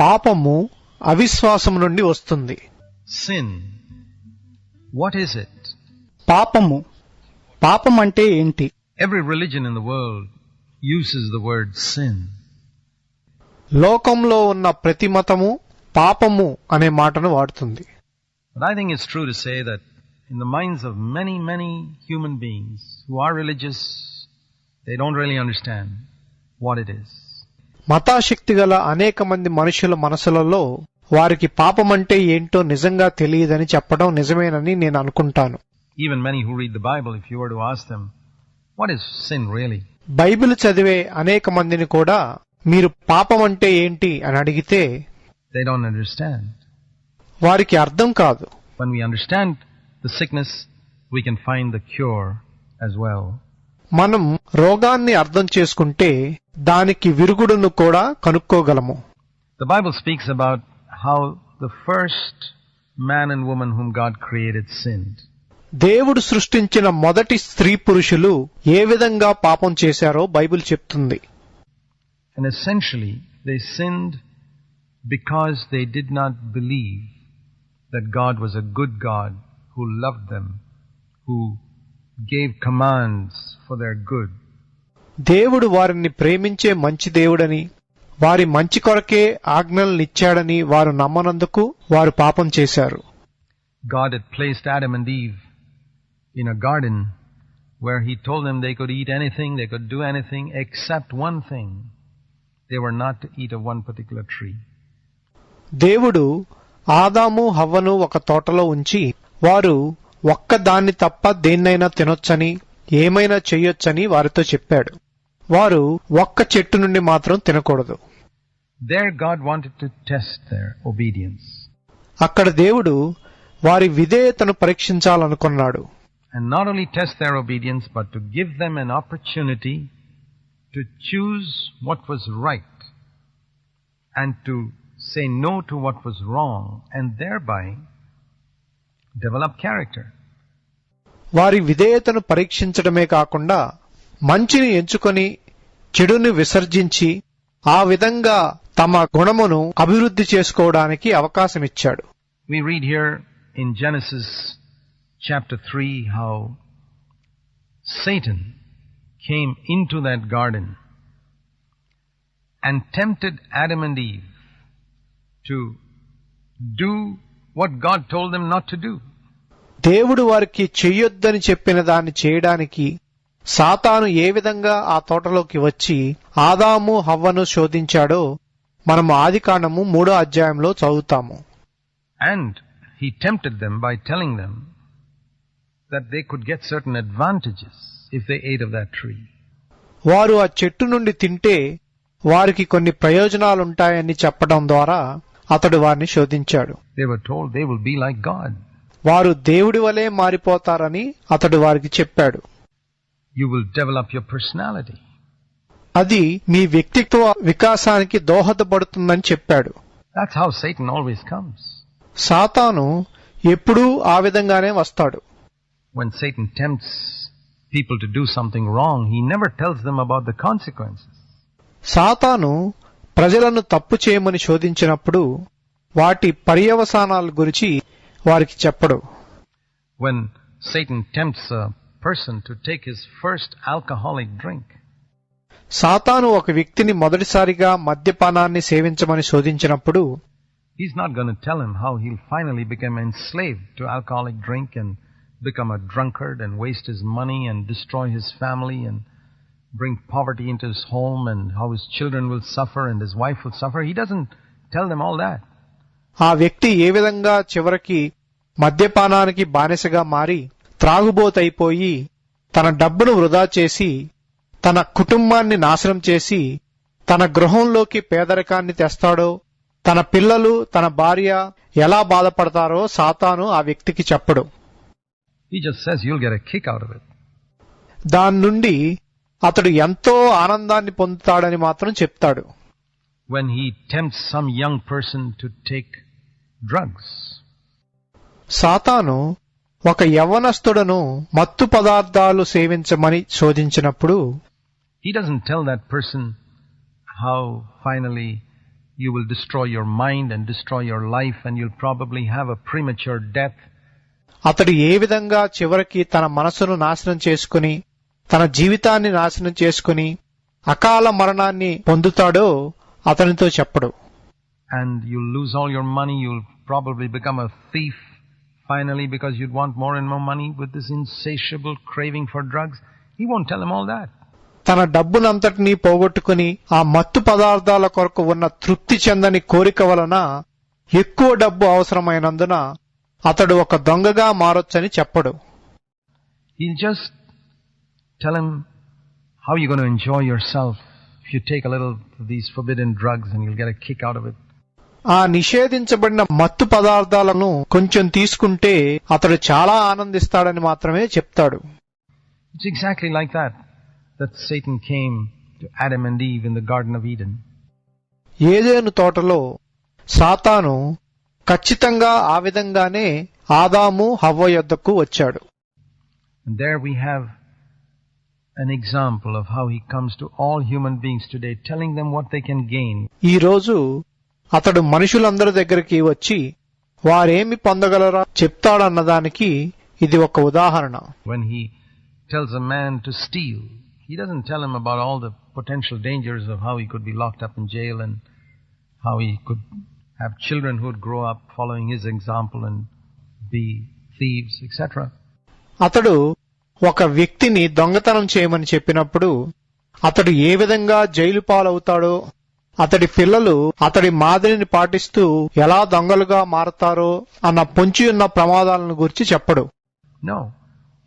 పాపము అవిశ్వాసము నుండి వస్తుంది. Sin. What is it? పాపము. పాపం అంటే ఏంటి? Every religion in the world uses the word sin. లోకంలో ఉన్న ప్రతి మతము పాపము అనే మాటను వాడుతుంది. But I think it's true to say that in the minds of many human beings who are religious, they don't really understand what it is. మతాశక్తి గల అనేక మంది మనుషుల మనసులలో వారికి పాపమంటే ఏంటో నిజంగా తెలియదని చెప్పడం నిజమేనని నేను అనుకుంటాను. Even many who read the Bible, if you were to ask them, what is sin really? Bible చదివే అనేక మందిని కూడా మీరు పాపమంటే ఏంటి అని అడిగితే They don't understand. వారికి అర్థం కాదు. When we understand the sickness, we can find the cure as well. మనం రోగాన్ని అర్థం చేసుకుంటే దానికి విరుగుడును కూడా కనుక్కోగలము. The Bible speaks about how the first man and woman whom God created sinned. దేవుడు సృష్టించిన మొదటి స్త్రీ పురుషులు ఏ విధంగా పాపం చేశారో బైబిల్ చెప్తుంది. And essentially, they sinned because they did not believe that God was a good God who loved them, who gave commands for their good. దేవుడు వారిని ప్రేమించే మంచి దేవుడని, వారి మంచి కొరకే ఆజ్ఞలనిచ్చాడని వారు నమ్మనందుకు వారు పాపం చేశారు. God had placed Adam and Eve in a garden where he told them they could eat anything, they could do anything except one thing. They were not to eat of one particular tree. దేవుడు ఆదాము హవ్వను ఒక తోటలో ఉంచి వారు ఒక్క దాన్ని తప్ప దేన్నైనా తినొచ్చని, ఏమైనా చెయ్యొచ్చని వారితో చెప్పాడు. వారు ఒక్క చెట్టు నుండి మాత్రం తినకూడదు. There God wanted to test their obedience. అక్కడ దేవుడు వారి విధేయతను పరీక్షించాలనుకున్నాడు. And not only test their obedience, but to give them an opportunity to choose what was right and to say no to what was wrong, and thereby develop character. వారి విధేయతను పరీక్షించడమే కాకుండా మంచిని ఎంచుకొని చెడుని విసర్జించి ఆ విధంగా తమ గుణమును అభివృద్ధి చేసుకోవడానికి అవకాశమిచ్చాడు. We read here in Genesis chapter 3 how Satan came into that garden and tempted Adam and Eve to do what God told them not to do. దేవుడు వారికి చెయ్యొద్దని చెప్పిన దాన్ని చేయడానికి సాతాను ఏ విధంగా ఆ తోటలోకి వచ్చి ఆదాము హవ్వను శోధించాడో మనము ఆదికాండము 3వ అధ్యాయంలో చదువుతాము. And he tempted them by telling them that they could get certain advantages if they ate of that tree. వారు ఆ చెట్టు నుండి తింటే వారికి కొన్ని ప్రయోజనాలుంటాయని చెప్పడం ద్వారా అతడు వారిని శోధించాడు. They were told they will be like God. వారు దేవుడి వలె మారిపోతారని అతడు వారికి చెప్పాడు. You will develop your personality. అది మీ వ్యక్తిత్వ వికాసానికి దోహదపడుతుందని చెప్పాడు. That's how Satan always comes. సాతాను ఎప్పుడూ ఆ విధంగానే వస్తాడు. When Satan tempts people to do something wrong, he never tells them about the consequences. సాతాను ప్రజలను తప్పు చేయమని శోధించినప్పుడు వాటి పర్యవసానాల గురించి వారికి చెప్పడు. When Satan tempts a person to take his first alcoholic drink, సాతాను ఒక వ్యక్తిని మొదటిసారిగా మద్యపానాన్ని సేవించమని శోధించినప్పుడు he's not going to tell him how he'll finally become enslaved to alcoholic drink and become a drunkard and waste his money and destroy his family and bring poverty into his home and how his children will suffer and his wife will suffer. He doesn't tell them all that. ఆ వ్యక్తి ఏ విధంగా చివరికి మద్యపానానికి బానిసగా మారి త్రాగుబోతైపోయి తన డబ్బును వృధా చేసి తన కుటుంబాన్ని నాశనం చేసి తన గృహంలోకి పేదరికాన్ని తెస్తాడో, తన పిల్లలు తన భార్య ఎలా బాధపడతారో సాతాను ఆ వ్యక్తికి చెప్పడు. He just says you'll get a kick out of it. దాని నుండి అతడు ఎంతో ఆనందాన్ని పొందుతాడని మాత్రం చెప్తాడు. When he tempts some young person to take drugs, సాతాను ఒక యవ్వనస్తుడను మత్తు పదార్థాలు సేవించమని శోధించినప్పుడు he doesn't tell that person how finally you will destroy your mind and destroy your life, and you'll probably have a premature death. అతడు ఏ విధంగా చివరికి తన మనసును నాశనం చేసుకుని తన జీవితాన్ని నాశనం చేసుకుని అకాల మరణాన్ని పొందుతాడో అతనితో చెప్పడు. And you'll lose all your money, you'll probably become a thief finally because you'd want more and more money with this insatiable craving for drugs. He won't tell him all that. తన డబ్బునంతటినీ పోగొట్టుకుని ఆ మత్తు పదార్థాల కొరకు ఉన్న తృప్తి చెందని కోరిక వలన ఎక్కువ డబ్బు అవసరమైనందున అతడు ఒక దొంగగా మారొచ్చని చెప్పడు. He'll just tell him how you're going to enjoy yourself if you take a little of these forbidden drugs and you'll get a kick out of it. ఆ నిషేధించబడిన మత్తు పదార్థాలను కొంచెం తీసుకుంటే అతడు చాలా ఆనందిస్తాడని మాత్రమే చెప్తాడు. It's exactly like that Satan came to Adam and Eve in the Garden of Eden. ఏదెను తోటలో సాతాను ఖచ్చితంగా ఆ విధంగానే ఆదాము హవ్వ యొద్దకు వచ్చాడు. And there we have an example of how he comes to all human beings today, telling them what they can gain. ఈ రోజు అతడు మనుషులందరి దగ్గరికి వచ్చి వారేమి పొందగలరా చెప్తాడన్నదానికి ఇది ఒక ఉదాహరణ. When he tells a man to steal, he doesn't tell him about all the potential dangers of how he could be locked up in jail and how he could have children who would grow up following his example and be thieves, etc. అతడు ఒక వ్యక్తిని దొంగతనం చేయమని చెప్పినప్పుడు అతడు ఏ విధంగా jail పాలవుతాడో, అతడి పిల్లలు అతడి మాదిరిని పాటిస్తూ ఎలా దొంగలుగా మారతారో అన్న పొంచి ఉన్న ప్రమాదాలను గురించి చెప్పడు. No.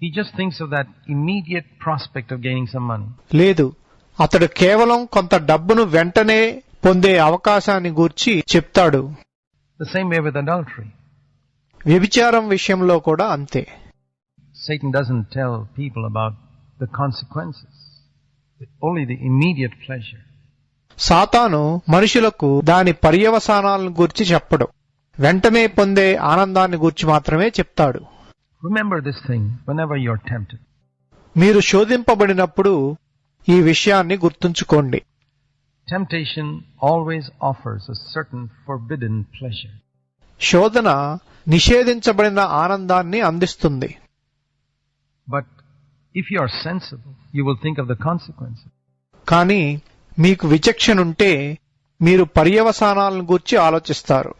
He just thinks of that immediate prospect of gaining some money. లేదు, అతడు కేవలం కొంత డబ్బును వెంటనే పొందే అవకాశాన్ని గూర్చి చెప్తాడు. The same way with adultery. వ్యభిచారం విషయంలో కూడా అంతే. Satan doesn't tell people about the consequences, only the immediate pleasure. సాతాను మనుషులకు దాని పర్యవసానాలను గూర్చి చెప్పడు, వెంటనే పొందే ఆనందాన్ని గూర్చి మాత్రమే చెప్తాడు. Remember this thing whenever you're tempted. మీరు శోధింపబడినప్పుడు ఈ విషయాన్ని గుర్తుంచుకోండి. Temptation always offers a certain forbidden pleasure. శోధన నిషేధించబడిన ఆనందాన్ని అందిస్తుంది. But if you are sensible, you will think of the consequences. కానీ మీకు విచక్షణ ఉంటే మీరు పర్యవసానాలను గూర్చి ఆలోచిస్తారు.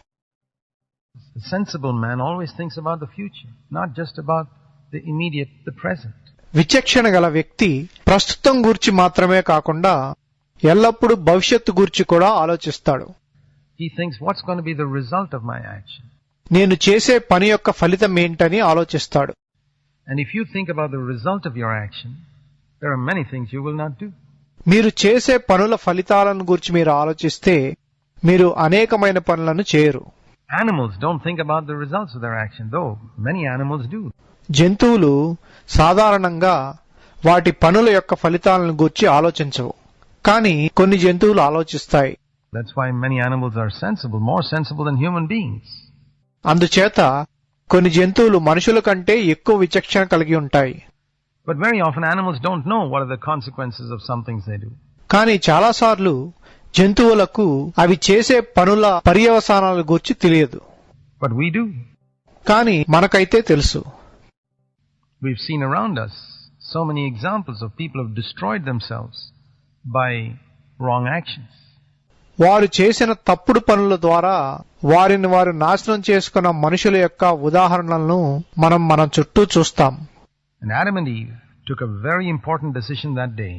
The sensible man always thinks about the future, not just about the immediate, the present. విచక్షణ గల వ్యక్తి ప్రస్తుతం గూర్చి మాత్రమే కాకుండా ఎల్లప్పుడూ భవిష్యత్తు గూర్చి కూడా ఆలోచిస్తాడు. He thinks, what's going to be the result of my action? నేను చేసే పని యొక్క ఫలితం ఏంటని ఆలోచిస్తాడు. And if you think about the result of your action, there are many things you will not do. మీరు చేసే పనుల ఫలితాలను గురించి మీరు ఆలోచిస్తే మీరు అనేకమైన పనులను చేయరు. Animals don't think about the results of their action, though many animals do. జంతువులు సాధారణంగా వాటి పనుల యొక్క ఫలితాలను గూర్చి ఆలోచించవు, కానీ కొన్ని జంతువులు ఆలోచిస్తాయి. That's why many animals are sensible, more sensible than human beings. అందుచేత కొన్ని జంతువులు మనుషుల కంటే ఎక్కువ విచక్షణ కలిగి ఉంటాయి. But very often animals don't know what are the consequences of some things they do. కానీ చాలాసార్లు జంతువులకు అవి చేసే పనుల పర్యవసానాల గురించి తెలియదు. But we do. కానీ మనకైతే తెలుసు. We've seen around us so many examples of people who have destroyed themselves by wrong actions. వారు చేసిన తప్పుడు పనుల ద్వారా వారిని వారు నాశనం చేసుకున్న మనుషుల యొక్క ఉదాహరణలను మనం చుట్టూ చూస్తాం. And Adam and Eve took a very important decision that day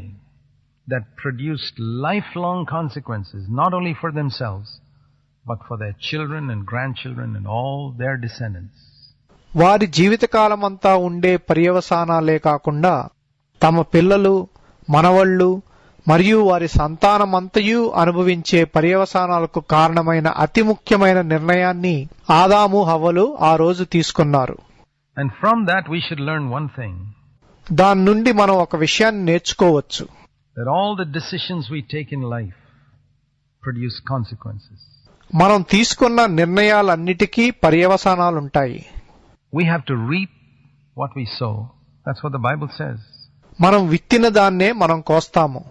that produced lifelong consequences, not only for themselves, but for their children and grandchildren and all their descendants. వారి జీవితకాలమంతా ఉండే పర్యవసానాలే కాకుండా తమ పిల్లలు, మనవళ్ళు మరియు వారి సంతానమంతయు అనుభవించే పర్యవసానాలకు కారణమైన అతి ముఖ్యమైన నిర్ణయాన్ని ఆదాము హవ్వలు ఆ రోజు తీసుకున్నారు. And from that we should learn one thing. దాని నుండి మనం ఒక విషయాన్ని నేర్చుకోవచ్చు. That all the decisions we take in life produce consequences. మనం తీసుకున్న నిర్ణయాలన్నిటికీ పర్యవసానాలుంటాయి. We have to reap what we sow. That's what the Bible says. మనం విత్తిన దాన్నే మనం కోస్తాము.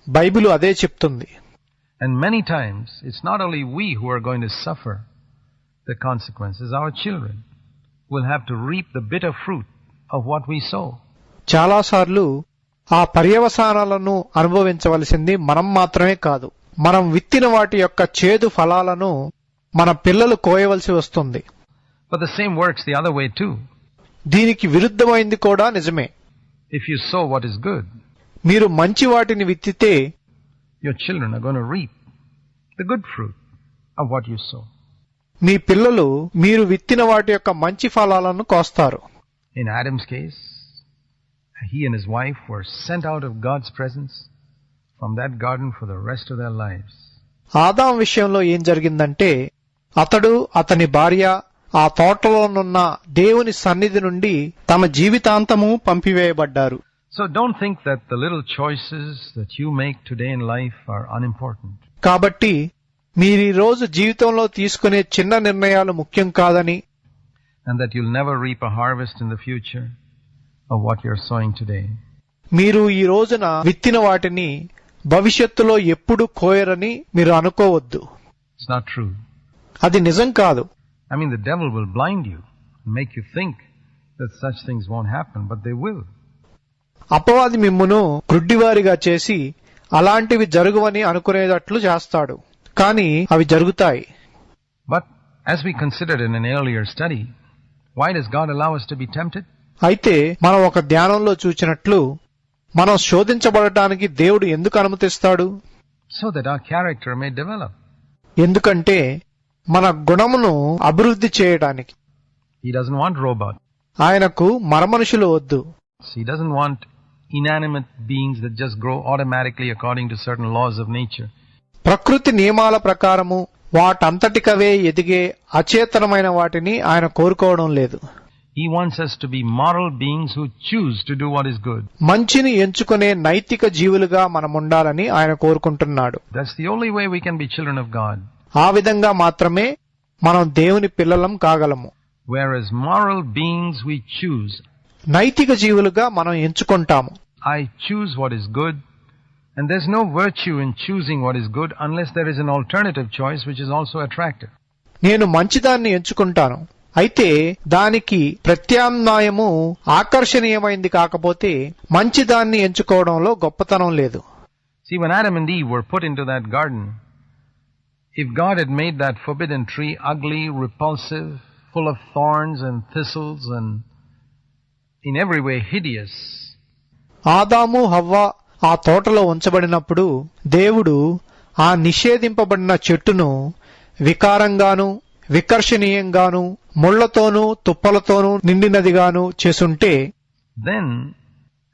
బైబిలు అదే చెప్తుంది. And many times, it's not only we who are going to suffer the consequences, our children will have to reap the bitter fruit of what we sow. చాలాసార్లు ఆ పర్యవసానాలను అనుభవించవలసింది మనం మాత్రమే కాదు, మనం విత్తిన వాటి యొక్క చేదు ఫలాలను మన పిల్లలు కోయవలసి వస్తుంది. But the same works the other way too. దీనికి విరుద్ధమైంది కూడా నిజమే. If you sow what is good, మీరు మంచి వాటిని విత్తితే your children are going to reap the good fruit of what you sow. మీ పిల్లలు మీరు విత్తిన వాటి యొక్క మంచి ఫలాలను కోస్తారు. In Adam's case, he and his wife were sent out of God's presence from that garden for the rest of their lives. Adam విషయంలో ఏం జరిగిందంటే అతడు అతని భార్య ఆ తోటలోనున్న దేవుని సన్నిధి నుండి తమ జీవితాంతము పంపివేయబడ్డారు. So don't think that the little choices that you make today in life are unimportant. కాబట్టి మీరు ఈ రోజు జీవితంలో తీసుకునే చిన్న నిర్ణయాలు ముఖ్యం కాదని, And that you'll never reap a harvest in the future of what you're sowing today. మీరు ఈ రోజున విత్తిన వాటిని భవిష్యత్తులో ఎప్పుడు కోయరని మీరు అనుకోవద్దు. It's not true. అది నిజం కాదు. I mean, the devil will blind you and make you think that such things won't happen, but they will. అపవాది మిమ్మును గ్రుడ్డివారిగా చేసి అలాంటివి జరుగువని అనుకునేటట్లు చేస్తాడు, కానీ అవి జరుగుతాయి. But as we considered in an earlier study, why does God allow us to be tempted? అయితే మనం ఒక ధ్యానంలో చూచినట్లు మనం శోధించబడటానికి దేవుడు ఎందుకు అనుమతిస్తాడు? So that our character may develop. ఎందుకంటే మన గుణమును అభివృద్ధి చేయడానికి. He doesn't want robots. ఆయనకు మరమనుషులు వద్దు. He doesn't want inanimate beings that just grow automatically according to certain laws of nature. ప్రకృతి నియమాల ప్రకారము వాటంతటికవే ఎదిగే అచేతనమైన వాటిని ఆయన కోరుకోవడం లేదు. He wants us to be moral beings who choose to do what is good. మంచిని ఎంచుకునే నైతిక జీవులుగా మనముండాలని ఆయన కోరుకుంటున్నాడు. That's the only way we can be children of God. ఆ విధంగా మాత్రమే మనం దేవుని పిల్లలం కాగలము. Whereas moral beings we choose. నైతిక జీవులుగా మనం ఎంచుకుంటాము. I choose what is good, and there's no virtue in choosing what is good unless there is an alternative choice which is also attractive. నేను మంచిదాన్ని ఎంచుకుంటాను, అయితే దానికి ప్రత్యామ్నాయము ఆకర్షణీయమైంది కాకపోతే మంచిదాన్ని ఎంచుకోవడంలో గొప్పతనం లేదు. See, when Adam and Eve were put into that garden, if God had made that forbidden tree ugly, repulsive, full of thorns and thistles and in every way hideous, ఆదాము హవ్వ ఆ తోటలో ఉంచబడినప్పుడు దేవుడు ఆ నిషేధింపబడిన చెట్టును వికారంగాను వికర్షణీయంగాను ముళ్లతోనూ తుప్పలతోనూ నిండినదిగాను చేసుంటే, then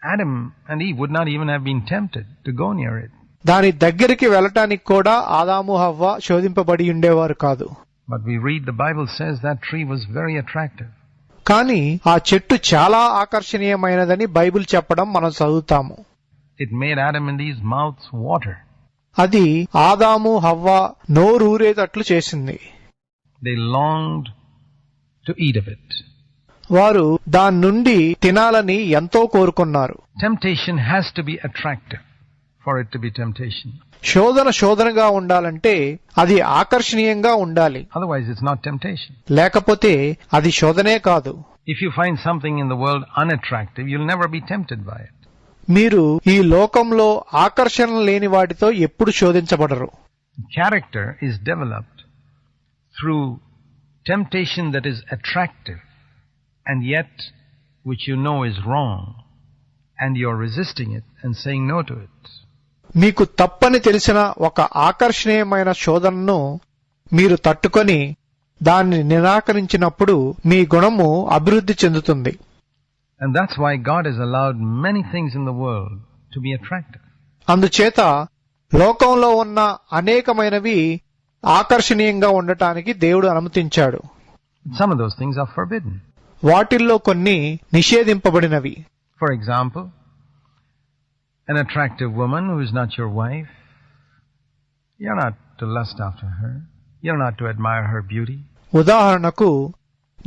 Adam and Eve would not even have been tempted to go near it. దాని దగ్గరికి వెళ్ళటానికి కూడా ఆదాము హవ్వ శోధింపబడి ఉండేవారు కాదు. But we read the Bible says that tree was very attractive. కానీ ఆ చెట్టు చాలా ఆకర్షణీయమైనదని బైబిల్ చెప్పడం మనం చదువుతాము. It made Adam and Eve's mouths water. అది ఆదాము హవ్వ నోరూరేటట్లు చేసింది. They longed to eat of it. వారు దాని నుండి తినాలని ఎంతో కోరుకున్నారు. Temptation has to be attractive for it to be temptation. శోధనగా ఉండాలంటే అది ఆకర్షణీయంగా ఉండాలి, Otherwise it's not temptation. లేకపోతే అది శోధనే కాదు. If you find something in the world unattractive, you'll never be tempted by it. మీరు ఈ లోకంలో ఆకర్షణ లేని వాటితో ఎప్పుడు శోధించబడరు. Character is developed through temptation that is attractive and yet which you know is wrong, and you're resisting it and saying no to it. మీకు తప్పని తెలిసిన ఒక ఆకర్షణీయమైన శోధనను మీరు తట్టుకొని దాన్ని నిరాకరించినప్పుడు మీ గుణము అభివృద్ధి చెందుతుంది. And that's why God has allowed many things in the world to be attractive. అందుచేత లోకంలో ఉన్న అనేకమైనవి ఆకర్షణీయంగా ఉండటానికి దేవుడు అనుమతించాడు. Some of those things are forbidden. వాటిల్లో కొన్ని నిషేధింపబడినవి. For example, an attractive woman who is not your wife, you're not to lust after her. You're not to admire her beauty. ఉదాహరణకు,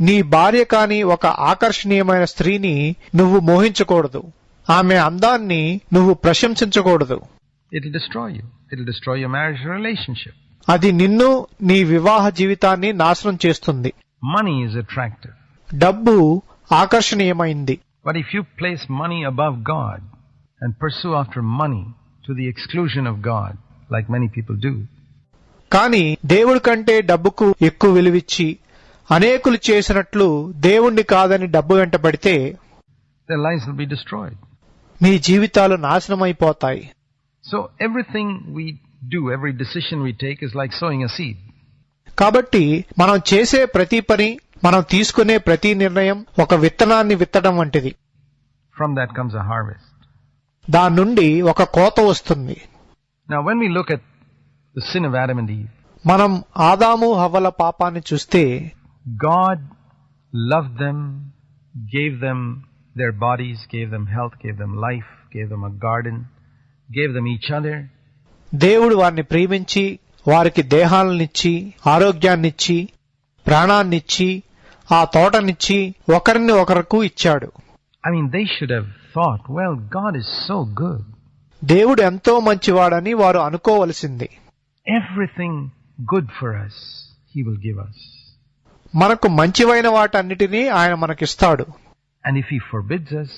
నీ భార్య కాని ఒక ఆకర్షణీయమైన స్త్రీని నువ్వు మోహించకూడదు. ఆమె అందాన్ని నువ్వు ప్రశంసించకూడదు. It'll destroy you. It'll destroy your marriage relationship. అది నిన్ను నీ వివాహ జీవితాన్ని నాశనం చేస్తుంది. Money is attractive. డబ్బు ఆకర్షణీయమైంది. But if you place money above God and pursue after money to the exclusion of God, like many people do, కానీ దేవుడి కంటే డబ్బుకు ఎక్కువ విలువిచ్చి అనేకులు చేసినట్లు దేవుణ్ణి కాదని డబ్బు వెంటబడితే their lives will be destroyed. మీ జీవితాలు నాశనమైపోతాయి. So everything we do, every decision we take is like sowing a seed. కాబట్టి మనం చేసే ప్రతి పని, మనం తీసుకునే ప్రతి నిర్ణయం ఒక విత్తనాన్ని విత్తడం వంటిది. From that comes a harvest. దాని నుండి ఒక కోత వస్తుంది. Now when we look at the sin of Adam and Eve, మనం ఆదాము హవ్వల పాపాన్ని చూస్తే God loved them, gave them their bodies, gave them health, gave them life, gave them a garden, gave them each other. దేవుడు వారిని ప్రేమించి వారికి దేహాలనిచ్చి ఆరోగ్యాన్నిచ్చి ప్రాణాన్నిచ్చి ఆ తోటనిచ్చి ఒకరిని ఒకరకు ఇచ్చాడు. I mean, they should have thought, well, God is so good. దేవుడు ఎంతో మంచివాడని వారు అనుకోవలసింది. Everything good for us, He will give us. మనకు మంచివైన వాటన్నిటినీ ఆయన మనకిస్తాడు. And if He forbids us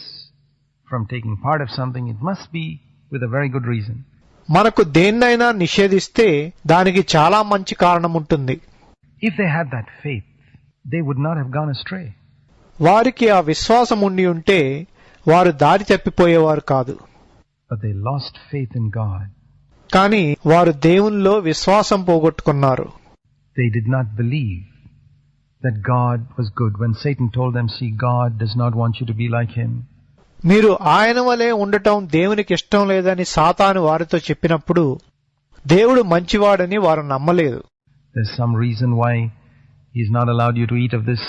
from taking part of something, it must be with a very good reason. మనకు దేన్నైనా నిషేధిస్తే దానికి చాలా మంచి కారణం ఉంటుంది. If they had that faith, they would not have gone astray. వారికి ఆ విశ్వాసం ఉండి ఉంటే వారు దారి తప్పిపోయేవారు కాదు. But they lost faith in God. కానీ వారు దేవునిలో విశ్వాసం పోగొట్టుకున్నారు. They did not believe that God was good. When Satan told them, see, God does not want you to be like Him. మీరు ఆయన వలె ఉండటం దేవునికి ఇష్టం లేదని సాతాను వారితో చెప్పినప్పుడు దేవుడు మంచివాడని వారు నమ్మలేదు. There's some reason why He's not allowed you to eat of this.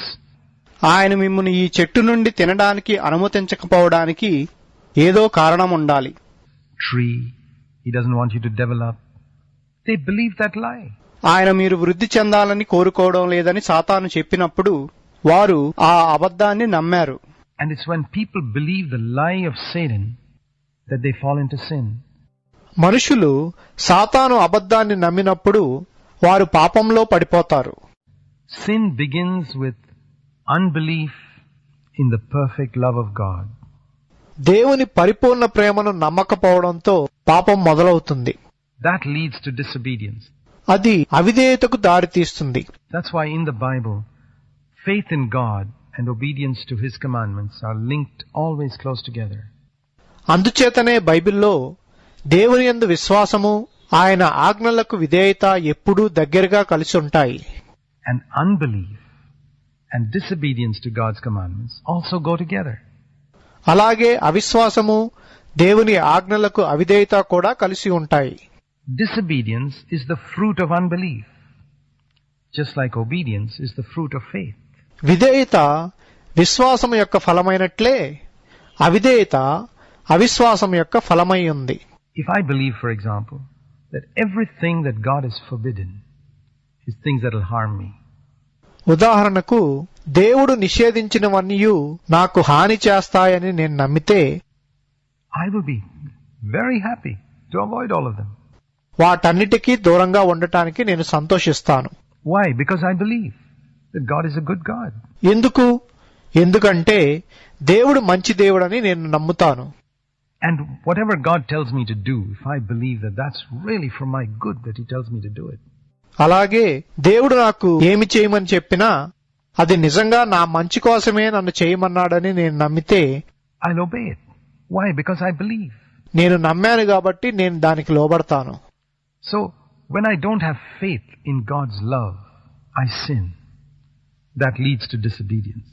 ఆయన మిమ్మును ఈ చెట్టు నుండి తినడానికి అనుమతించకపోవడానికి ఏదో కారణం ఉండాలి. Tree, He doesn't want you to develop. They believe that lie. ఆయన మీరు వృద్ధి చెందాలని కోరుకోవడం లేదని సాతాను చెప్పినప్పుడు వారు ఆ అబద్ధాన్ని నమ్మారు. And it's when people believe the lie of Satan that they fall into sin. మనుషులు సాతాను అబద్ధాన్ని నమ్మినప్పుడు వారు పాపంలో పడిపోతారు. Sin begins with unbelief in the perfect love of God. దేవుని పరిపూర్ణ ప్రేమను నమ్మకపోవడంతో పాపం మొదలవుతుంది. That leads to disobedience. అది అవిధేయతకు దారితీస్తుంది. That's why in the Bible, faith in God and obedience to His commandments are linked always close together. అందుచేతనే బైబిల్లో దేవుని యందు విశ్వాసము, ఆయన ఆజ్ఞలకు విధేయత ఎప్పుడూ దగ్గరగా కలిసి ఉంటాయి. And unbelief and disobedience to God's commandments also go together. అలాగే అవిశ్వాసము, దేవుని ఆజ్ఞలకు అవిధేయత కూడా కలిసి ఉంటాయి. Disobedience is the fruit of unbelief, just like obedience is the fruit of faith. విధేయత విశ్వాసం యొక్క ఫలమైనట్లే అవిధేయత అవిశ్వాసం యొక్క ఫలమై ఉంది. If I believe, for example, that everything that God has forbidden is things that will harm me, ఉదాహరణకు దేవుడు నిషేధించినవన్నీ నాకు హాని చేస్తాయని నేను నమ్మితే I will be very happy to avoid all of them. వాటన్నిటికీ దూరంగా ఉండటానికి నేను సంతోషిస్తాను. Why? Because I believe that God is a good God. ఎందుకంటే దేవుడు మంచి దేవుడని నేను నమ్ముతాను. And whatever God tells me to do, if I believe that that's really for my good that He tells me to do it, అలాగే దేవుడు నాకు ఏమి చేయమని చెప్పినా అది నిజంగా నా మంచి కోసమే నన్ను చేయమన్నాడని నేను నమ్మితే I'll obey it. Why? Because I believe. నేను నమ్మాను కాబట్టి నేను దానికి లోబడతాను. So, when I don't have faith in God's love, I sin. That leads to disobedience.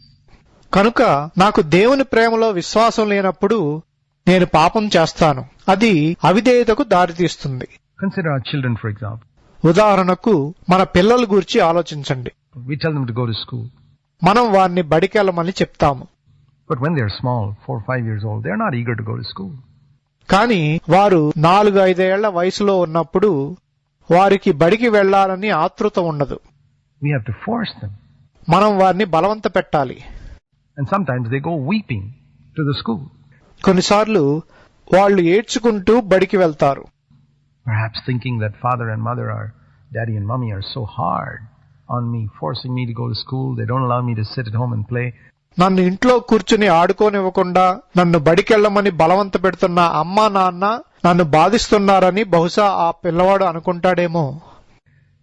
కనుక నాకు దేవుని ప్రేమలో విశ్వాసం లేనప్పుడు నేను పాపం చేస్తాను. అది అవిధేయతకు దారితీస్తుంది. Consider our children, for example. ఉదాహరణకు మన పిల్లల గురించి ఆలోచించండి. We tell them to go to school. మనం వారిని బడికెళ్ళమని చెప్తాము. But when they're small, 4 or 5 years old, they're not eager to go to school. కానీ వారు 4-5 ఏళ్ల వయసులో ఉన్నప్పుడు వారికి బడికి వెళ్లాలని ఆతృత ఉండదు. We have to force them. మనం వారిని బలవంత పెట్టాలి. And sometimes they go weeping to the school. కొన్నిసార్లు వాళ్ళు ఏడ్చుకుంటూ బడికి వెళ్తారు. Perhaps thinking that father and mother or daddy and mommy are so hard on me, forcing me to go to school. They don't allow me to sit at home and play. నన్ను ఇంట్లో కూర్చుని ఆడుకోనివ్వకుండా నన్ను బడికెళ్లమని బలవంత పెడుతున్న అమ్మా నాన్న నన్ను బాధిస్తున్నారని బహుశా ఆ పిల్లవాడు అనుకుంటాడేమో.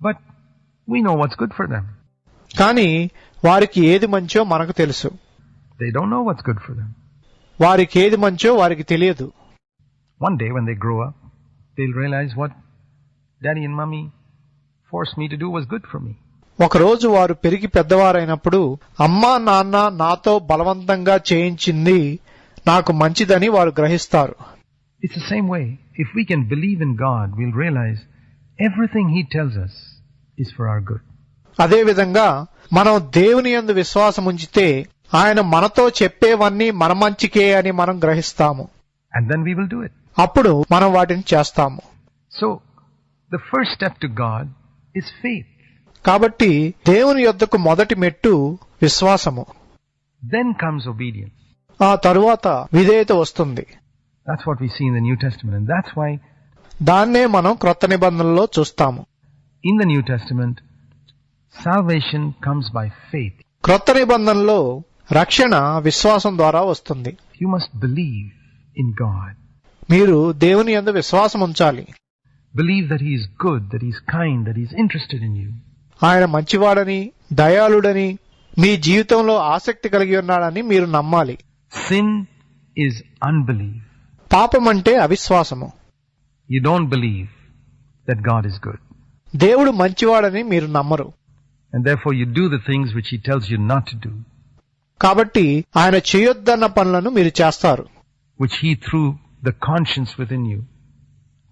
But we know what's good for them. కానీ వారికి ఏది మంచో మనకు తెలుసు. They don't know what's good for them. వారికి ఏది మంచో వారికి తెలియదు. One day when they grow up, they'll realize what daddy and mommy forced me to do was good for me. ఒకరోజు వారు పెరిగి పెద్దవారైనప్పుడు అమ్మా నాన్న నాతో బలవంతంగా చేయించింది నాకు మంచిదని వారు గ్రహిస్తారు. It's the same way. If we can believe in God, we'll realize everything He tells us is for our good. అదేవిధంగా మనం దేవుని యందు విశ్వాసం ఉంచితే ఆయన మనతో చెప్పేవన్నీ మన మంచికే అని మనం గ్రహిస్తాము. And then we will do it. అప్పుడు మనం వాటిని చేస్తాము. So, the first step to God is faith. కాబట్టి దేవుని యొద్దకు మొదటి మెట్టు విశ్వాసము. Then comes obedience. ఆ తరువాత విధేయత వస్తుంది. That's what we see in the New Testament, and that's why దాన్నే మనం క్రొత్త నిబంధనలో చూస్తాము. in the New Testament, salvation comes by faith. క్రొత్త నిబంధనలో రక్షణ విశ్వాసం ద్వారా వస్తుంది. You must believe in God. మీరు దేవుని యందు విశ్వాసం ఉంచాలి. Believe that He is good, that He is kind, that He is interested in you. ఆయన మంచివాడని దయాళుడని మీ జీవితంలో ఆసక్తి కలిగి ఉన్నాడని మీరు నమ్మాలి. Sin is unbelief. పాపం అంటే అవిశ్వాసము. You don't believe that God is good. దేవుడు మంచివాడని మీరు నమ్మరు. And therefore you do the things which He tells you not to do, కాబట్టి ఆయన చేయొద్దన్న పనులను మీరు చేస్తారు. which He, through the conscience within you,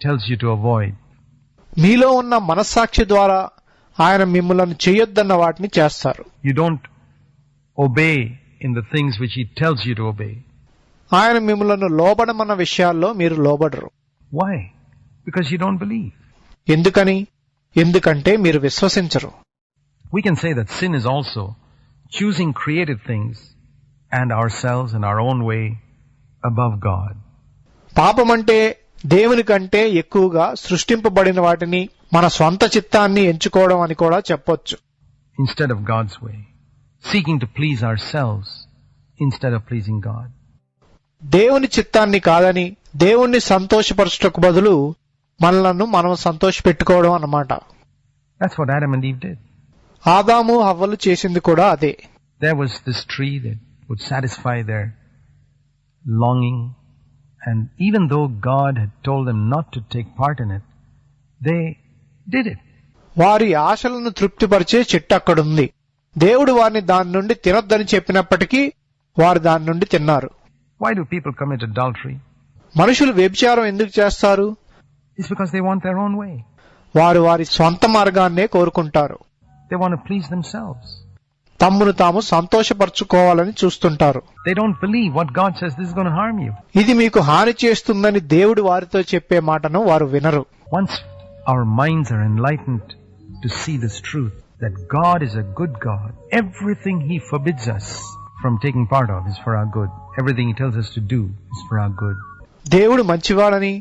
tells you to avoid. మీలో ఉన్న మనస్సాక్షి ద్వారా ఆయన మిమ్మల్ని చేయొద్దన్న వాటిని చేస్తారు. You don't obey in the things which He tells you to obey. ఆయన మిమ్మల్ని లోబడమన్న విషయాల్లో మీరు లోబడరు. Why? Because you don't believe. ఎందుకని? ఎందుకంటే మీరు విశ్వసించరు. We can say that sin is also choosing created things and ourselves in our own way above God. పాపమంటే దేవుని కంటే ఎక్కువగా సృష్టింపబడిన వాటిని మన స్వంత చిత్తాన్ని ఎంచుకోవడం అని కూడా చెప్పొచ్చు. Instead of God's way. Seeking to please ourselves instead of pleasing God. దేవుని చిత్తాన్ని కాదని దేవుణ్ణి సంతోషపరచుటకు బదులు మనలను మనం సంతోషపెట్టుకోవడం అన్నమాట. That's what Adam and Eve did. ఆదాము హవ్వలు చేసింది కూడా అదే. There was this tree that would satisfy their longing, and even though God had told them not to take part in it, they did it. వారి ఆశలను తృప్తిపరిచే చెట్టు అక్కడుంది. దేవుడు వారిని దాని నుండి తినొద్దని చెప్పినప్పటికీ వారు దాని నుండి తిన్నారు. Why do people commit adultery? మనుషులు వ్యభిచారం ఎందుకు చేస్తారు? It's because they want their own way. వారు వారి స్వంత మార్గాన్నే కోరుకుంటారు. They want to please themselves. తమ్మును తాము సంతోషపరచుకోవాలని చూస్తుంటారు. They don't believe what God says, this is going to harm you. ఇది మీకు హాని చేస్తుందని దేవుడు వారితో చెప్పే మాటను వారు వినరు. Once our minds are enlightened to see this truth, that God is a good God, everything He forbids us from taking part of is for our good. Everything He tells us to do is for our good. దేవుడు మంచివాడని,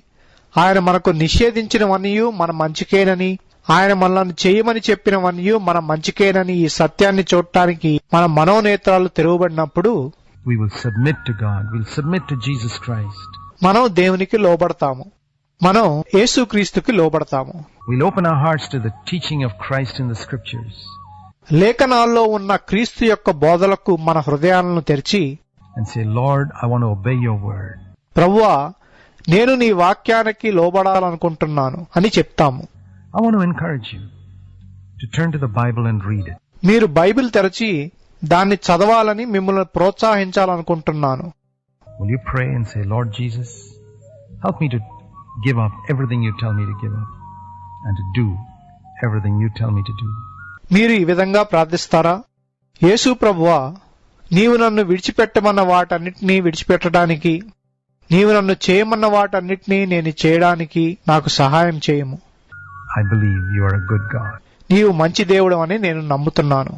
ఆయన మనకు నిషేధించినవన్నీ మన మంచికేనని, ఆయన మనల్ని చేయమని చెప్పినవన్నీ మన మంచికేనని ఈ సత్యాన్ని చూడటానికి మన మనోనేత్రాలు తెరవబడినప్పుడు We will submit to God. We'll submit to Jesus Christ. మనం దేవునికి లోబడతాము. మనం యేసుక్రీస్తుకి లోబడతాము. We'll open our hearts to the teaching of Christ in the Scriptures. లేఖనాల్లో ఉన్న క్రీస్తు యొక్క బోధలకు మన హృదయాలను తెరిచి And say, Lord, I want to obey your word. ప్రభువా, నేను నీ వాక్యానికి లోబడాలనుకుంటున్నాను అని చెప్తాము. I want to encourage you to turn to the Bible and read it. మీరు బైబిల్ తెరచి దాన్ని చదవాలని మిమ్మల్ని ప్రోత్సహించాలనుకుంటున్నాను. Will you pray and say, Lord Jesus, help me to give up everything you tell me to give up and to do everything you tell me to do. మీరు ఈ విధంగా ప్రార్థిస్తారా? యేసు ప్రభువా, నీవు నన్ను విడిచిపెట్టమన్న వాటన్నిటినీ విడిచిపెట్టడానికి, నీవు నన్ను చేయమన్న వాటన్నిటినీ నేను చేయడానికి నాకు సహాయం చేయము. I believe you are a good God. నీవు మంచి దేవుడు అని నేను నమ్ముతున్నాను.